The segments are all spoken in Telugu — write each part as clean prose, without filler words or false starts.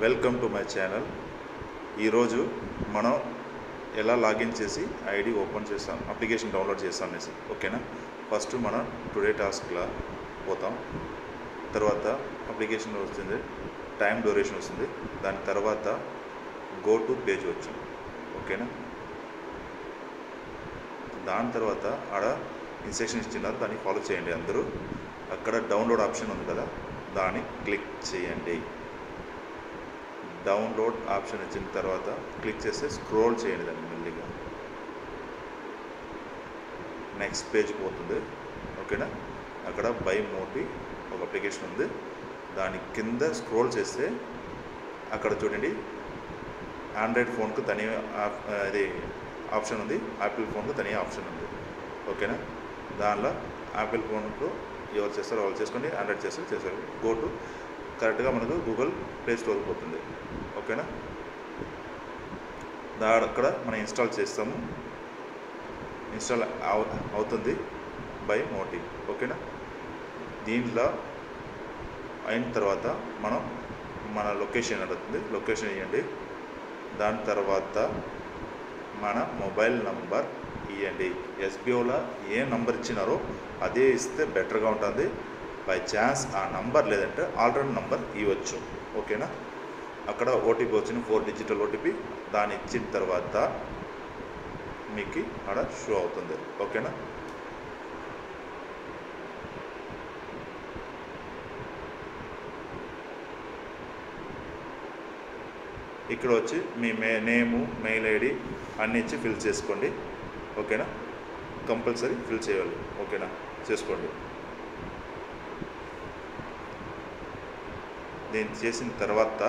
Welcome to my channel. ఈరోజు మనం ఎలా లాగిన్ చేసి ఐడి ఓపెన్ చేస్తాం, అప్లికేషన్ డౌన్లోడ్ చేస్తాం అనేసి. ఓకేనా? ఫస్ట్ మనం టుడే టాస్క్లో పోతాం. తర్వాత అప్లికేషన్ వస్తుంది, టైం డ్యూరేషన్ వస్తుంది, దాని తర్వాత గో టు పేజ్ వచ్చింది. ఓకేనా? దాని తర్వాత ఆడ ఇన్స్ట్రక్షన్ ఇచ్చినారు, దాన్ని ఫాలో చేయండి అందరూ. అక్కడ డౌన్లోడ్ ఆప్షన్ ఉంది కదా, దాన్ని క్లిక్ చేయండి. డౌన్లోడ్ ఆప్షన్ వచ్చిన తర్వాత క్లిక్ చేస్తే స్క్రోల్ చేయండి దాన్ని మెల్లిగా. నెక్స్ట్ పేజ్కి పోతుంది. ఓకేనా? అక్కడ బై మోటి ఒక అప్లికేషన్ ఉంది, దాని కింద స్క్రోల్ చేస్తే అక్కడ చూడండి ఆండ్రాయిడ్ ఫోన్కు తని ఇది ఆప్షన్ ఉంది, యాపిల్ ఫోన్కు తని ఆప్షన్ ఉంది. ఓకేనా? దానిలో యాపిల్ ఫోన్కు ఎవరు చేస్తారో వాళ్ళు చేసుకోండి, ఆండ్రాయిడ్ చేస్తారు చేస్తారు. గో టు కరెక్ట్గా మనకు గూగుల్ ప్లే స్టోర్కి పోతుంది. ఓకేనా? అక్కడ మనం ఇన్స్టాల్ చేస్తాము, ఇన్స్టాల్ అవుతుంది బై మోటి. ఓకేనా? దీంట్లో అయిన తర్వాత మనం మన లొకేషన్ అడుగుతుంది, లొకేషన్ ఇవ్వండి. దాని తర్వాత మన మొబైల్ నంబర్ ఇవ్వండి. ఎస్బీఓలో ఏ నంబర్ ఇచ్చినారో అదే ఇస్తే బెటర్గా ఉంటుంది. బై ఛాన్స్ ఆ నంబర్ లేదంటే ఆల్టర్నేట్ నంబర్ ఇవ్వచ్చు. ఓకేనా? అక్కడ ఓటీపీ వచ్చిన 4 డిజిటల్ ఓటీపీ, దాన్ని ఇచ్చిన తర్వాత మీకు అక్కడ షో అవుతుంది. ఓకేనా? ఇక్కడ వచ్చి మీ నేము, మెయిల్ ఐడి అన్నీ ఇచ్చి ఫిల్ చేసుకోండి. ఓకేనా? కంపల్సరీ ఫిల్ చేయాలి. ఓకేనా? చేసుకోండి. దీన్ని చేసిన తర్వాత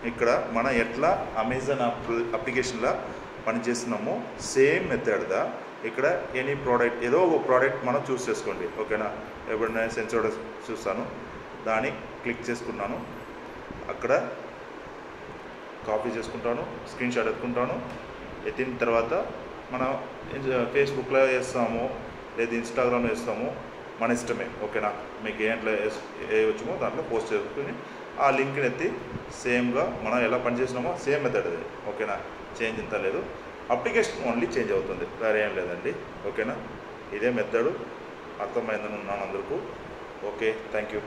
ఇక్కడ మనం ఎట్లా అమెజాన్ అప్లికేషన్లో పనిచేస్తున్నామో సేమ్ మెథడ్దా ఇక్కడ ఎనీ ప్రోడక్ట్, ఏదో ఒక ప్రోడక్ట్ మనం చూస్ చేసుకోండి. ఓకేనా? ఎప్పుడైనా సెన్సర్ చూస్తాను, దాన్ని క్లిక్ చేసుకున్నాను, అక్కడ కాపీ చేసుకుంటాను, స్క్రీన్ షాట్ ఎత్తుకుంటాను. ఎత్తిన తర్వాత మనం ఫేస్బుక్లో వేస్తాము, లేదా ఇన్స్టాగ్రామ్లో వేస్తాము, మన ఇష్టమే. ఓకేనా? మీకు ఏంట్లో ఏ వచ్చుమో దాంట్లో పోస్ట్ చేసుకుని ఆ లింక్ని ఎత్తి సేమ్గా మనం ఎలా పనిచేసినామో సేమ్ మెథడ్ అది. ఓకేనా? చేంజ్ ఇంత లేదు, అప్లికేషన్ ఓన్లీ చేంజ్ అవుతుంది, వేరే ఏం లేదండి. ఓకేనా? ఇదే మెథడ్ అర్థమైందని ఉన్నాను అందరికీ. Okay, thank you.